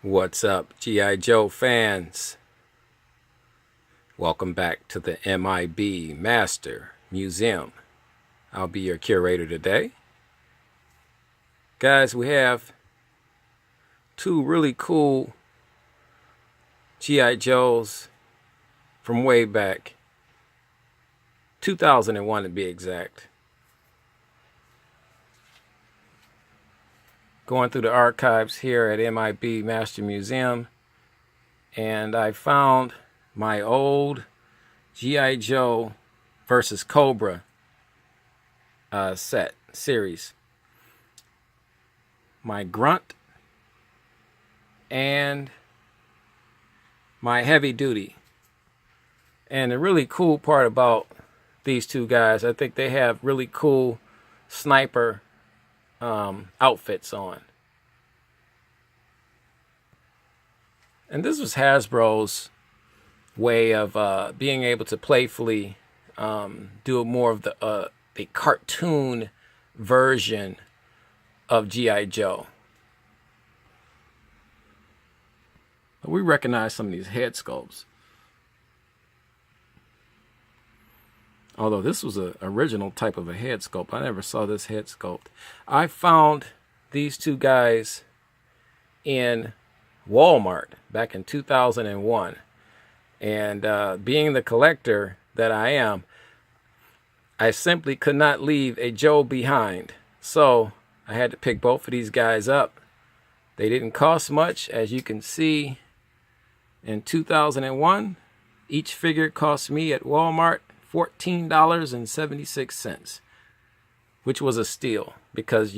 What's up, G.I. Joe fans? Welcome back to the M.I.B. Master Museum. I'll be your curator today. Guys, we have two really cool G.I. Joes from way back, 2001 to be exact. Going through the archives here at M.I.B. Master Museum, and I found my old G.I. Joe versus Cobra series. My Grunt and my Heavy Duty. And the really cool part about these two guys, I think they have really cool sniper outfits on. And this was Hasbro's way of being able to playfully do more of the cartoon version of G.I. Joe. We recognize some of these head sculpts. Although this was an original type of a head sculpt. I never saw this head sculpt. I found these two guys in Walmart back in 2001. And being the collector that I am, I simply could not leave a Joe behind. So I had to pick both of these guys up. They didn't cost much, as you can see. In 2001, each figure cost me at Walmart $14.76, which was a steal because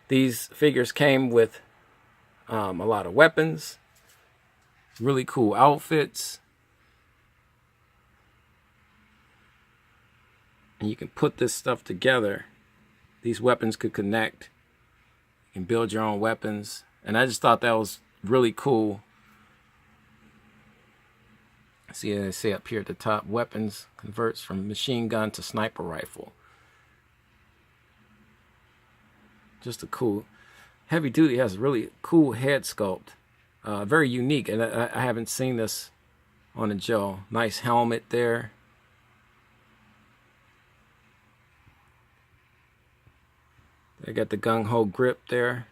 these figures came with a lot of weapons, really cool outfits, and you can put this stuff together. These weapons could connect. You can build your own weapons, and I just thought that was really cool. See, they say up here at the top, weapons converts from machine gun to sniper rifle. Just a cool. Heavy Duty has a really cool head sculpt. Very unique, and I haven't seen this on a Joe. Nice helmet there. They got the gung-ho grip there.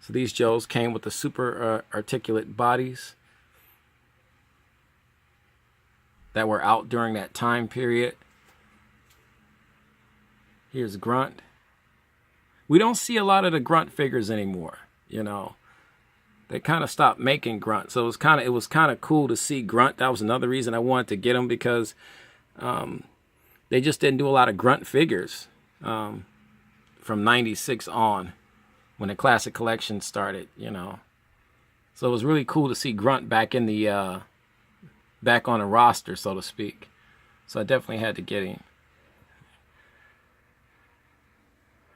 So these Joes came with the super articulate bodies that were out during that time period. Here's Grunt. We don't see a lot of the Grunt figures anymore, you know. They kind of stopped making Grunt, so it was kind of cool to see Grunt. That was another reason I wanted to get them, because they just didn't do a lot of Grunt figures from '96 on, when the classic collection started, you know. So it was really cool to see Grunt back in the back on the roster, so to speak. So I definitely had to get him.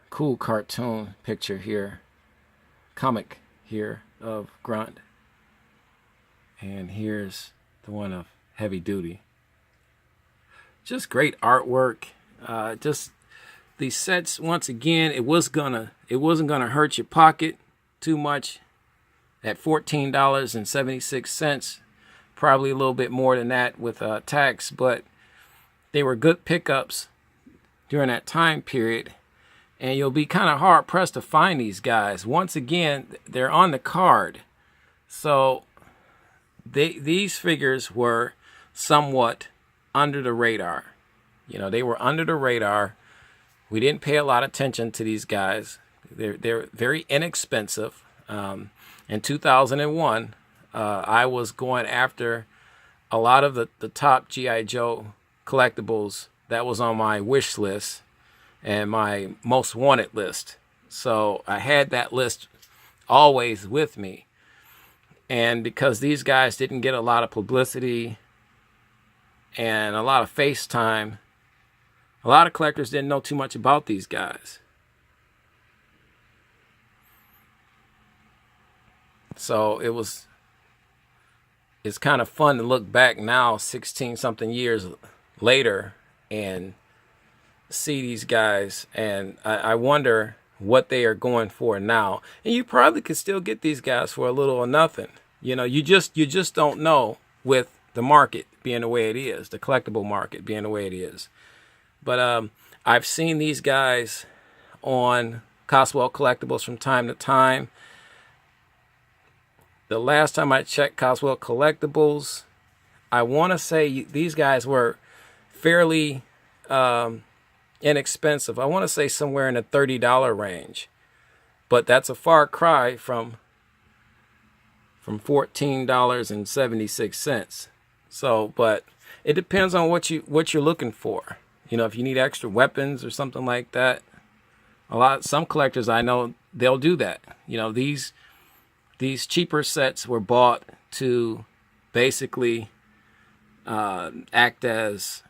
Cool cartoon picture here, comic here of Grunt, and here's the one of Heavy Duty. Just great artwork. Just these sets, once again, it wasn't gonna hurt your pocket too much at $14.76. Probably a little bit more than that with tax, but they were good pickups during that time period. And you'll be kind of hard pressed to find these guys. Once again, they're on the card. So these figures were somewhat under the radar. You know, they were under the radar. We didn't pay a lot of attention to these guys. They're very inexpensive. In 2001, I was going after a lot of the top G.I. Joe collectibles that was on my wish list and my most wanted list. So I had that list always with me. And because these guys didn't get a lot of publicity and a lot of face time, a lot of collectors didn't know too much about these guys. So it's kind of fun to look back now, 16 something years later, and see these guys. And I wonder what they are going for now. And you probably could still get these guys for a little or nothing. You know, you just don't know with the market being the way it is, the collectible market being the way it is. But I've seen these guys on Coswell Collectibles from time to time. The last time I checked Coswell Collectibles, I want to say these guys were fairly inexpensive. I want to say somewhere in the $30 range. But that's a far cry from $14.76. So, but it depends on what you're looking for. You know, if you need extra weapons or something like that. Some collectors I know, they'll do that. You know, these cheaper sets were bought to basically act as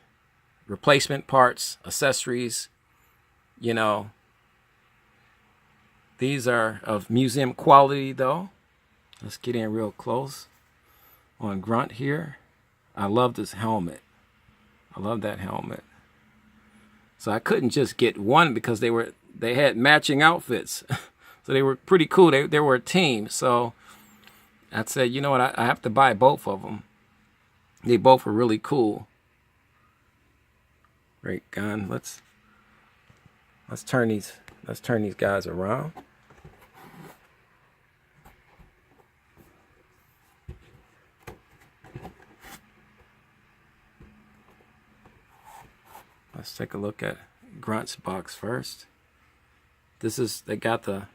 replacement parts, accessories. You know, these are of museum quality though. Let's get in real close on Grunt here. I love this helmet. I love that helmet. So I couldn't just get one because they had matching outfits. So they were pretty cool. They were a team. So I said, you know what, I have to buy both of them. They both were really cool. Great gun. Let's turn these guys around. Let's take a look at Grunt's box first. They got the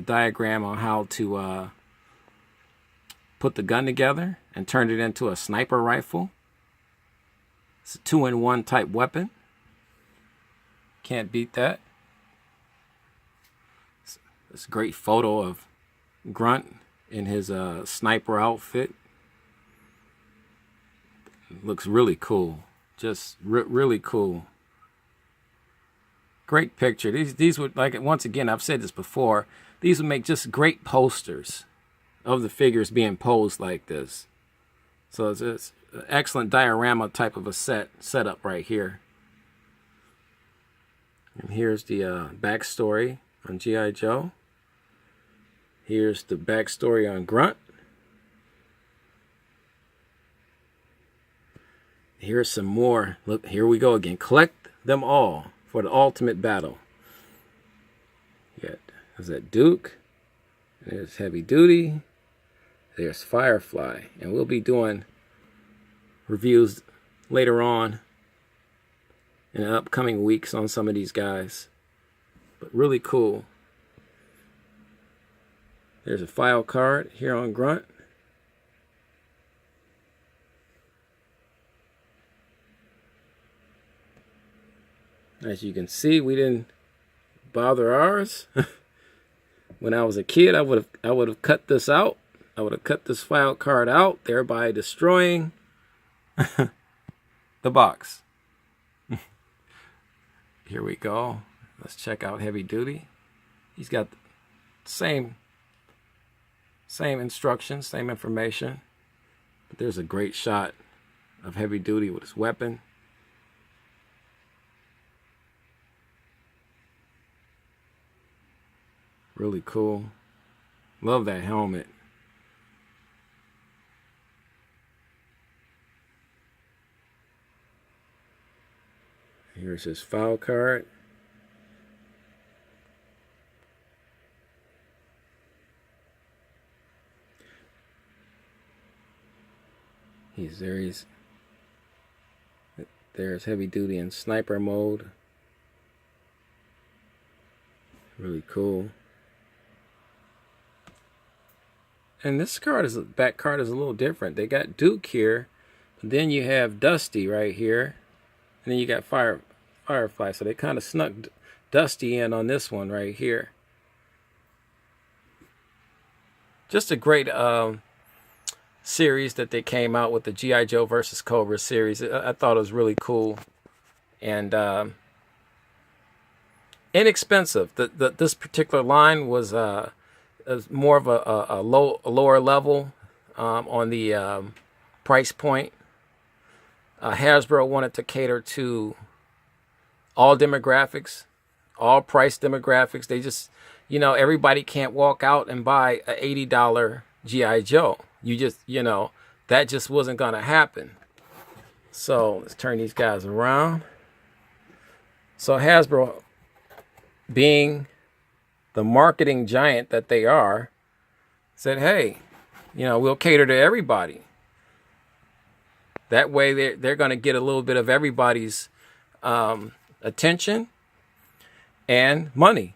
diagram on how to put the gun together and turn it into a sniper rifle. It's a 2-in-1 type weapon. Can't beat that. It's a great photo of Grunt in his sniper outfit. It looks really cool. Just really cool. Great picture. These would, like, once again, I've said this before, these would make just great posters of the figures being posed like this. So it's an excellent diorama type of a setup right here. And here's the backstory on G.I. Joe. Here's the backstory on Grunt. Here's some more. Look, here we go again. Collect them all for the ultimate battle. There's that Duke. There's Heavy Duty. There's Firefly. And we'll be doing reviews later on in the upcoming weeks on some of these guys. But really cool. There's a file card here on Grunt. As you can see, we didn't bother ours. When I was a kid, I would have cut this out. I would have cut this file card out, thereby destroying the box. Here we go. Let's check out Heavy Duty. He's got the same instructions, same information. But there's a great shot of Heavy Duty with his weapon. Really cool. Love that helmet. Here's his file card. There's Heavy Duty in sniper mode. Really cool. And this back card is a little different. They got Duke here, but then you have Dusty right here, and then you got Firefly. So they kind of snuck Dusty in on this one right here. Just a great series that they came out with, the G.I. Joe versus Cobra series. I thought it was really cool and inexpensive. This particular line was more of a lower level on the price point. Hasbro wanted to cater to all demographics, all price demographics. They just, everybody can't walk out and buy a $80 G.I. Joe. That just wasn't going to happen. So let's turn these guys around. So Hasbro, being the marketing giant that they are, said, hey, we'll cater to everybody. That way they're going to get a little bit of everybody's attention and money.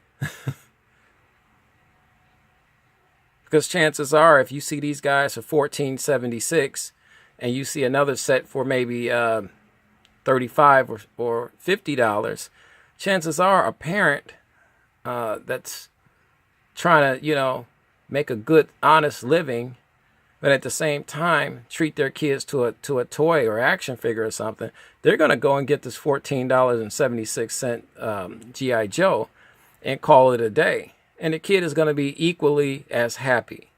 Because chances are, if you see these guys for $14.76 and you see another set for maybe $35 or $50, chances are a parent that's trying to, make a good, honest living, but at the same time treat their kids to a toy or action figure or something, they're going to go and get this $14.76 G.I. Joe and call it a day. And the kid is going to be equally as happy.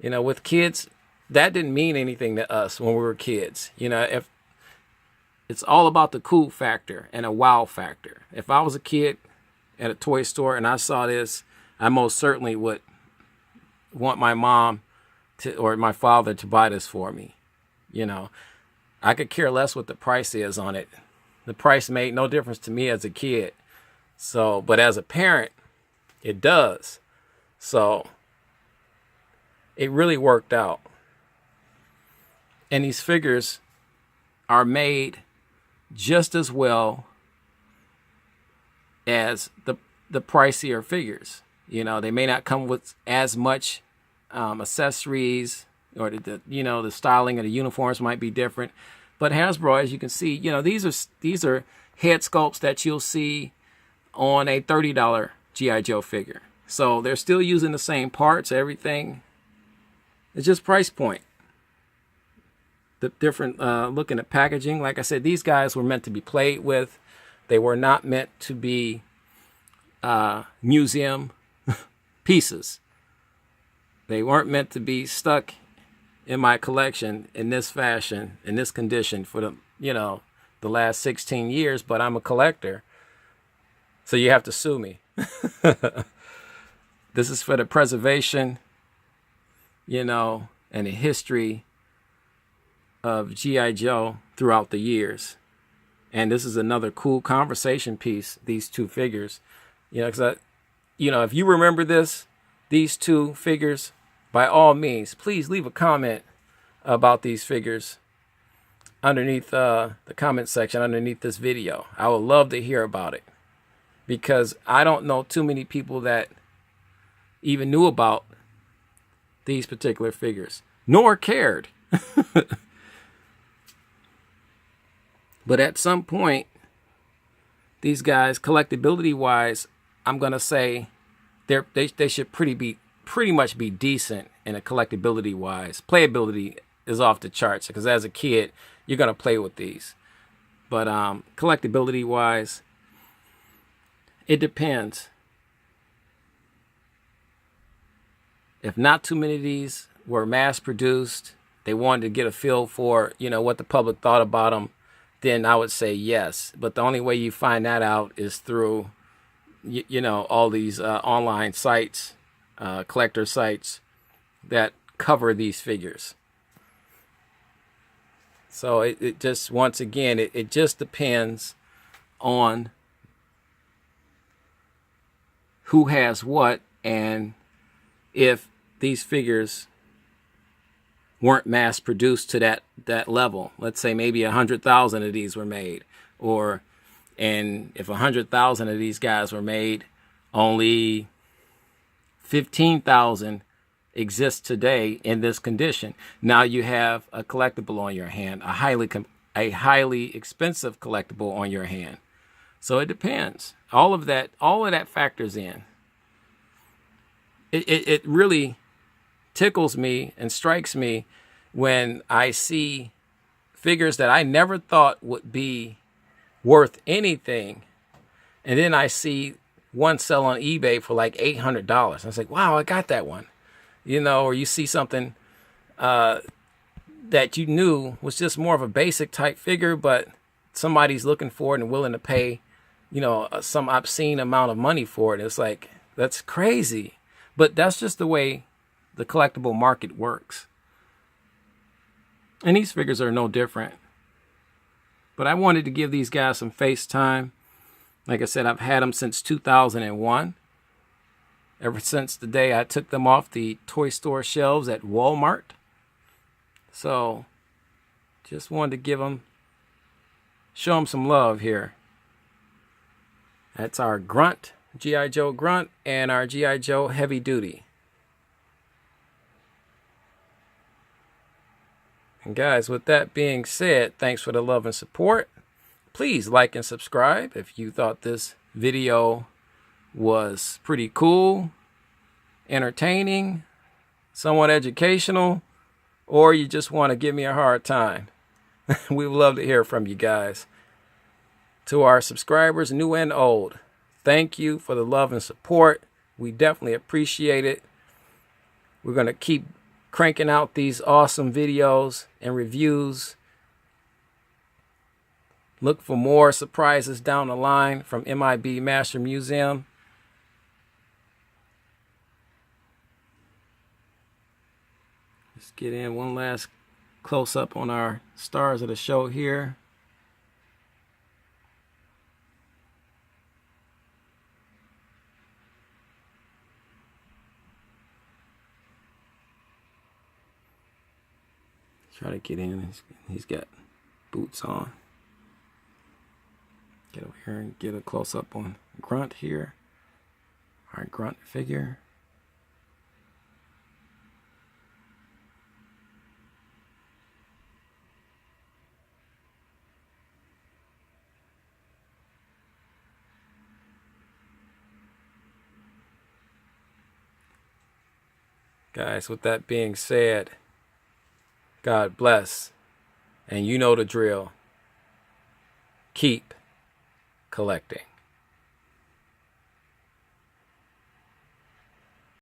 With kids, that didn't mean anything to us when we were kids. If it's all about the cool factor and a wow factor. If I was a kid at a toy store and I saw this, I most certainly would want my mom or my father to buy this for me. I could care less what the price is on it. The price made no difference to me as a kid. So, but as a parent, it does. So it really worked out. And these figures are made just as well as the pricier figures. They may not come with as much accessories, or the styling of the uniforms might be different. But Hasbro, as you can see, these are head sculpts that you'll see on a $30 G.I. Joe figure. So they're still using the same parts, everything. It's just price point. The different looking at packaging. Like I said, these guys were meant to be played with. They were not meant to be museum pieces. They weren't meant to be stuck in my collection in this fashion, in this condition for the last 16 years, but I'm a collector. So you have to sue me. This is for the preservation, and the history of G.I. Joe throughout the years. And this is another cool conversation piece, these two figures. Because if you remember these two figures, by all means, please leave a comment about these figures underneath the comment section underneath this video. I would love to hear about it, because I don't know too many people that even knew about these particular figures, nor cared. But at some point, these guys, collectability wise, I'm gonna say they should pretty much be decent in a collectability wise. Playability is off the charts, because as a kid you're gonna play with these. But collectability wise, it depends. If not too many of these were mass produced, they wanted to get a feel for what the public thought about them, then I would say yes. But the only way you find that out is through all these online sites, collector sites that cover these figures. So it just, once again, it just depends on who has what, and if these figures weren't mass produced to that level. Let's say maybe 100,000 of these were made, and if 100,000 of these guys were made, only 15,000 exist today in this condition. Now you have a collectible on your hand, a highly expensive collectible on your hand. So it depends. All of that factors in. It really tickles me and strikes me when I see figures that I never thought would be worth anything, and then I see one sell on eBay for like $800. I was like, wow, I got that one. Or you see something that you knew was just more of a basic type figure, but somebody's looking for it and willing to pay you know, some obscene amount of money for it. It's like, that's crazy. But that's just the way the collectible market works. And these figures are no different. But I wanted to give these guys some face time. Like I said, I've had them since 2001. Ever since the day I took them off the toy store shelves at Walmart. So, just wanted to show them some love here. That's our Grunt, G.I. Joe Grunt, and our G.I. Joe Heavy Duty. And guys, with that being said, thanks for the love and support. Please like and subscribe if you thought this video was pretty cool, entertaining, somewhat educational, or you just want to give me a hard time. We would love to hear from you guys. To our subscribers, new and old, thank you for the love and support. We definitely appreciate it. We're going to keep cranking out these awesome videos and reviews. Look for more surprises down the line from M.I.B. Master Museum. Let's get in one last close-up on our stars of the show here. Try to get in. He's got boots on. Get over here and get a close-up on Grunt here. Our Grunt figure. Guys, with that being said, God bless, and you know the drill. Keep collecting.